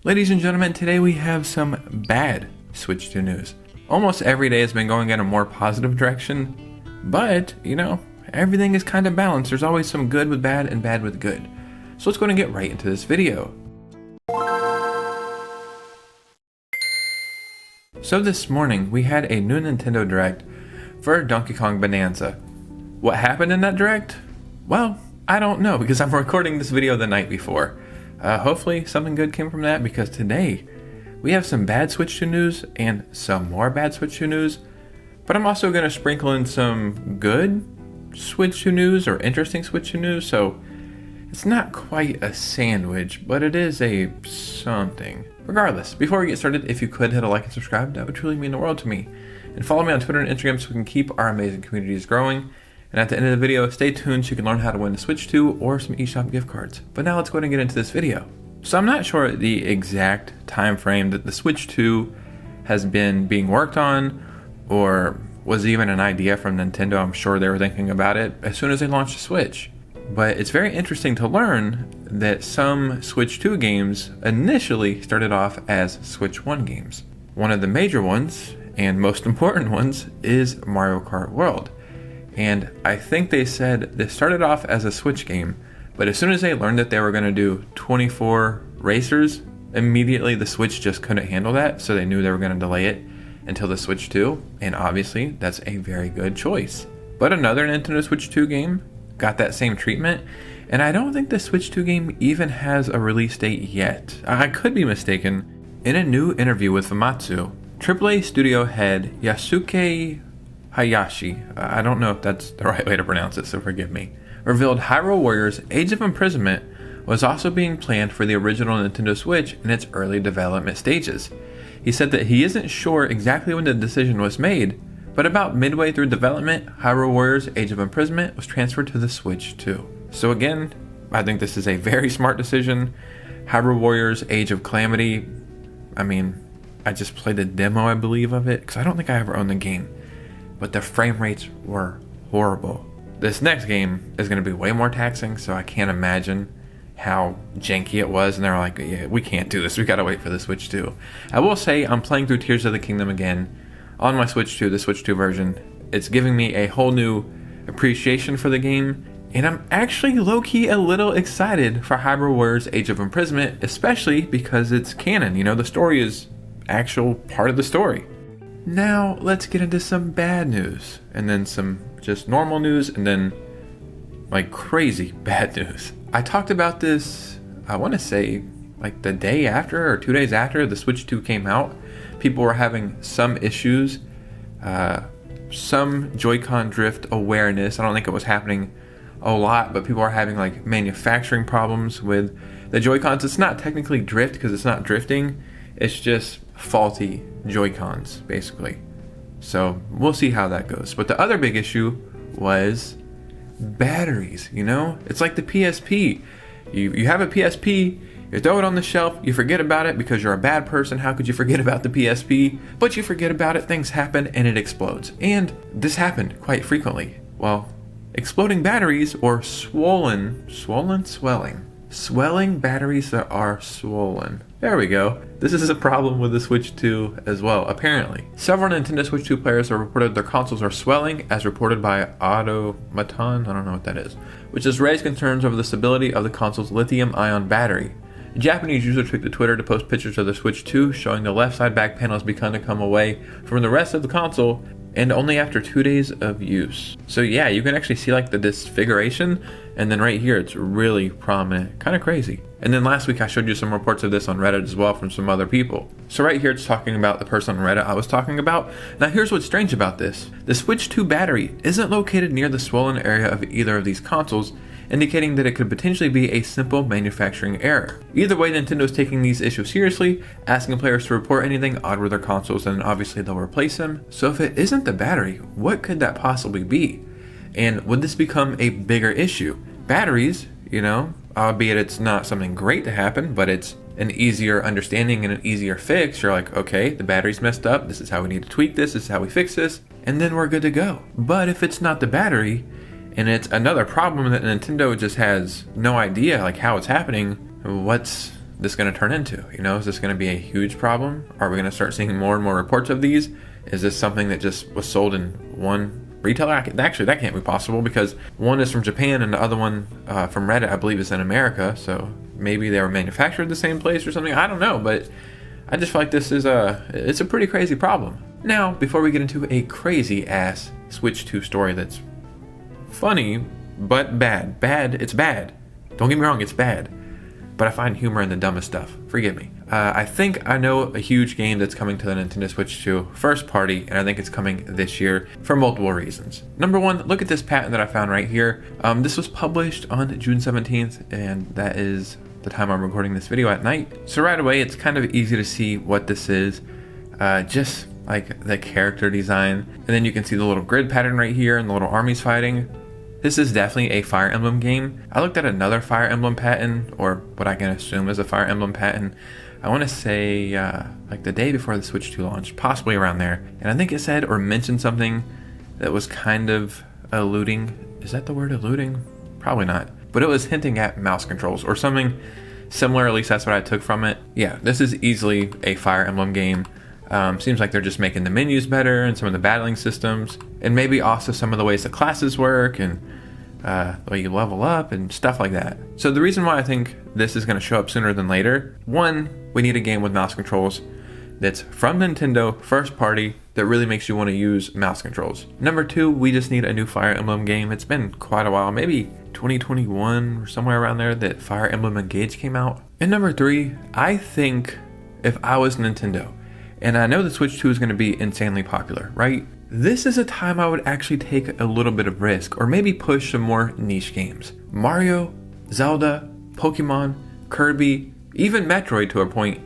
Ladies and gentlemen, today we have some bad Switch 2 news. Almost every day has been going in a more positive direction, but, everything is kind of balanced. There's always some good with bad and bad with good. So let's go and get right into this video. So this morning, we had a new Nintendo Direct for Donkey Kong Bonanza. What happened in that Direct? Well, I don't know because I'm recording this video the night before. Hopefully something good came from that because today we have some bad Switch 2 news and some more bad Switch 2 news. But I'm also going to sprinkle in some good Switch 2 news or interesting Switch 2 news. So it's not quite a sandwich, but it is a something. Regardless, before we get started, if you could hit a like and subscribe, that would truly mean the world to me. And follow me on Twitter and Instagram so we can keep our amazing communities growing. And at the end of the video, stay tuned so you can learn how to win the Switch 2 or some eShop gift cards. But now let's go ahead and get into this video. So I'm not sure the exact time frame that the Switch 2 has been being worked on, or was even an idea from Nintendo. I'm sure they were thinking about it as soon as they launched the Switch. But it's very interesting to learn that some Switch 2 games initially started off as Switch 1 games. One of the major ones, and most important ones, is Mario Kart World. And I think they said this started off as a Switch game, but as soon as they learned that they were going to do 24 racers, immediately the Switch just couldn't handle that, so they knew they were going to delay it until the Switch 2, and obviously that's a very good choice. But another Nintendo Switch 2 game got that same treatment, and I don't think the Switch 2 game even has a release date yet. I could be mistaken. In a new interview with Famitsu, AAA studio head Yasuke Hayashi, I don't know if that's the right way to pronounce it, so forgive me, revealed Hyrule Warriors Age of Imprisonment was also being planned for the original Nintendo Switch in its early development stages. He said that he isn't sure exactly when the decision was made, but about midway through development, Hyrule Warriors Age of Imprisonment was transferred to the Switch 2. So again, I think this is a very smart decision. Hyrule Warriors Age of Calamity, I just played the demo, I believe, of it, because I don't think I ever owned the game. But the frame rates were horrible. This next game is going to be way more taxing, so I can't imagine how janky it was, and they're like, yeah, we can't do this, we gotta wait for the Switch 2. I will say, I'm playing through Tears of the Kingdom again on my Switch 2, the Switch 2 version. It's giving me a whole new appreciation for the game, and I'm actually low-key a little excited for Hyrule Warriors Age of Imprisonment, especially because it's canon, the story is actual part of the story. Now, let's get into some bad news, and then some just normal news, and then, crazy bad news. I talked about this, I want to say, the day after, or 2 days after the Switch 2 came out. People were having some issues, some Joy-Con drift awareness. I don't think it was happening a lot, but people are having, manufacturing problems with the Joy-Cons. It's not technically drift, because it's not drifting, it's just faulty Joy-Cons, basically. So we'll see how that goes. But the other big issue was batteries, It's like the PSP. You have a PSP, you throw it on the shelf, you forget about it because you're a bad person. How could you forget about the PSP? But you forget about it, things happen, and it explodes. And this happened quite frequently. Well, exploding batteries or swelling batteries that are swollen. There we go. This is a problem with the Switch 2 as well, apparently. Several Nintendo Switch 2 players have reported their consoles are swelling, as reported by Automaton, I don't know what that is, which has raised concerns over the stability of the console's lithium-ion battery. A Japanese user took to Twitter to post pictures of the Switch 2 showing the left side back panel has begun to come away from the rest of the console, and only after 2 days of use. So yeah, you can actually see the disfiguration, and then right here it's really prominent. Kind of crazy. And then last week I showed you some reports of this on Reddit as well from some other people. So right here it's talking about the person on Reddit I was talking about. Now here's what's strange about this. The Switch 2 battery isn't located near the swollen area of either of these consoles, indicating that it could potentially be a simple manufacturing error. Either way, Nintendo is taking these issues seriously, asking players to report anything odd with their consoles, and obviously they'll replace them. So if it isn't the battery, what could that possibly be? And would this become a bigger issue? Batteries, albeit it's not something great to happen, but it's an easier understanding and an easier fix. You're like, okay, the battery's messed up, this is how we need to tweak this is how we fix this, and then we're good to go. But if it's not the battery, and it's another problem that Nintendo just has no idea how it's happening, what's this going to turn into? You know, is this going to be a huge problem? Are we going to start seeing more and more reports of these? Is this something that just was sold in one retailer? Actually, that can't be possible because one is from Japan and the other one from Reddit, I believe, is in America. So maybe they were manufactured the same place or something. I don't know, but I just feel like this is it's a pretty crazy problem. Now, before we get into a crazy ass Switch 2 story that's funny but bad. It's bad. Don't get me wrong, it's bad. But I find humor in the dumbest stuff. Forgive me. I think I know a huge game that's coming to the Nintendo Switch 2 first party, and I think it's coming this year for multiple reasons. Number one, look at this patent that I found right here. This was published on June 17th, and that is the time I'm recording this video at night. So right away, it's kind of easy to see what this is. Just like the character design. And then you can see the little grid pattern right here and the little armies fighting. This is definitely a Fire Emblem game. I looked at another Fire Emblem patent, or what I can assume is a Fire Emblem patent. I want to say like the day before the Switch 2 launched, possibly around there. And I think it said or mentioned something that was kind of alluding. Is that the word alluding? Probably not. But it was hinting at mouse controls or something similar, at least that's what I took from it. Yeah, this is easily a Fire Emblem game. Seems like they're just making the menus better and some of the battling systems, and maybe also some of the ways the classes work and the way you level up and stuff like that. So the reason why I think this is going to show up sooner than later, one, we need a game with mouse controls that's from Nintendo, first party, that really makes you want to use mouse controls. Number two, we just need a new Fire Emblem game. It's been quite a while, maybe 2021 or somewhere around there, that Fire Emblem Engage came out. And number three, I think if I was Nintendo, and I know the Switch 2 is going to be insanely popular, right? This is a time I would actually take a little bit of risk, or maybe push some more niche games. Mario, Zelda, Pokemon, Kirby, even Metroid to a point.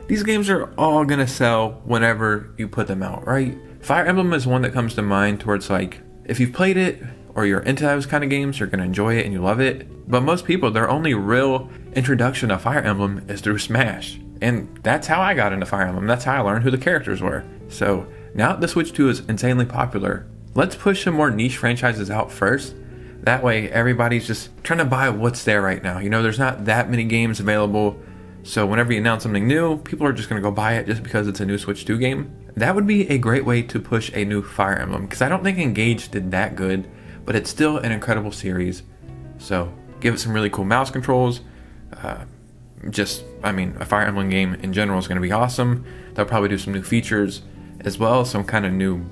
These games are all going to sell whenever you put them out, right? Fire Emblem is one that comes to mind towards, like, if you've played it or you're into those kind of games, you're going to enjoy it and you love it. But most people, their only real introduction to Fire Emblem is through Smash. And that's how I got into Fire Emblem. That's how I learned who the characters were. So now that the Switch 2 is insanely popular, let's push some more niche franchises out first. That way everybody's just trying to buy what's there right now. You know, there's not that many games available. So whenever you announce something new, people are just going to go buy it just because it's a new Switch 2 game. That would be a great way to push a new Fire Emblem, because I don't think Engage did that good, but it's still an incredible series. So give it some really cool mouse controls. A Fire Emblem game in general is going to be awesome. They'll probably do some new features as well, some kind of new,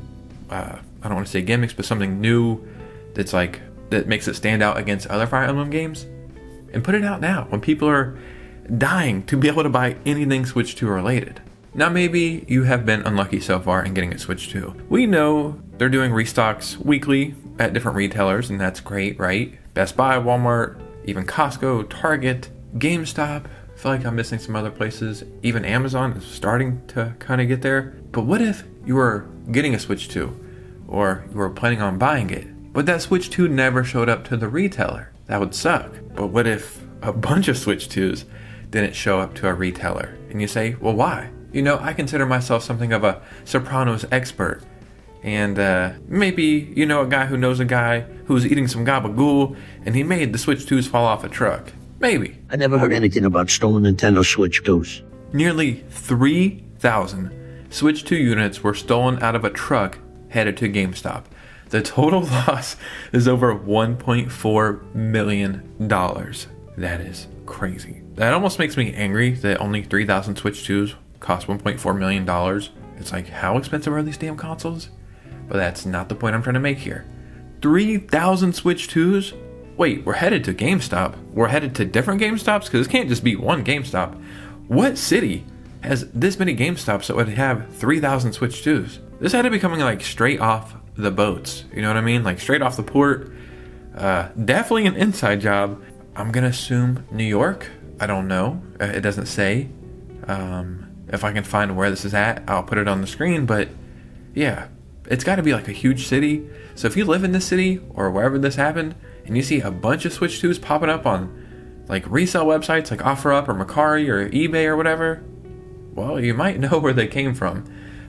I don't want to say gimmicks, but something new that makes it stand out against other Fire Emblem games. And put it out now when people are dying to be able to buy anything Switch 2 related. Now maybe you have been unlucky so far in getting a Switch 2. We know they're doing restocks weekly at different retailers, and that's great, right? Best Buy, Walmart, even Costco, Target, GameStop. I feel like I'm missing some other places. Even Amazon is starting to kind of get there. But what if you were getting a Switch 2, or you were planning on buying it, but that Switch 2 never showed up to the retailer? That would suck. But what if a bunch of Switch 2s didn't show up to a retailer? And you say, well, why? You know, I consider myself something of a Sopranos expert. And maybe you know a guy who knows a guy who was eating some gabagool and he made the Switch 2s fall off a truck. Maybe. I never heard anything about stolen Nintendo Switch 2s. Nearly 3,000 Switch 2 units were stolen out of a truck headed to GameStop. The total loss is over $1.4 million. That is crazy. That almost makes me angry that only 3,000 Switch 2s cost $1.4 million. It's like, how expensive are these damn consoles? But that's not the point I'm trying to make here. 3,000 Switch 2s? Wait, we're headed to GameStop. We're headed to different GameStops? Because it can't just be one GameStop. What city has this many GameStops that would have 3,000 Switch 2s? This had to be coming like straight off the boats. You know what I mean? Like straight off the port. Definitely an inside job. I'm going to assume New York. I don't know. It doesn't say. If I can find where this is at, I'll put it on the screen. But yeah, it's got to be like a huge city. So if you live in this city or wherever this happened, and you see a bunch of Switch 2s popping up on like resale websites like OfferUp or Mercari or eBay or whatever, well, you might know where they came from.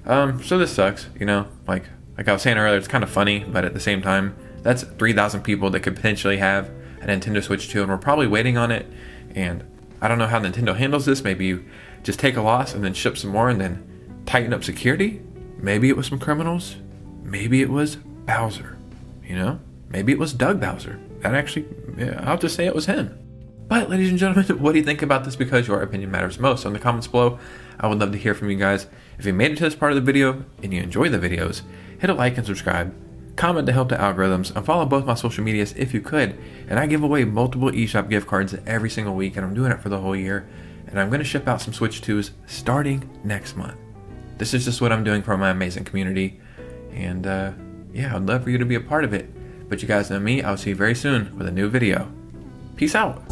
So this sucks, you know, like I was saying earlier, it's kind of funny, but at the same time, that's 3,000 people that could potentially have a Nintendo Switch 2, and we're probably waiting on it. And I don't know how Nintendo handles this. Maybe you just take a loss and then ship some more and then tighten up security. Maybe it was some criminals. Maybe it was Bowser. You know? Maybe it was Doug Bowser. That actually, I'll just say it was him. But ladies and gentlemen, what do you think about this? Because your opinion matters most. So in the comments below, I would love to hear from you guys. If you made it to this part of the video and you enjoy the videos, hit a like and subscribe. Comment to help the algorithms, and follow both my social medias if you could. And I give away multiple eShop gift cards every single week, and I'm doing it for the whole year. And I'm going to ship out some Switch 2s starting next month. This is just what I'm doing for my amazing community. And yeah, I'd love for you to be a part of it. But you guys know me, I'll see you very soon with a new video. Peace out.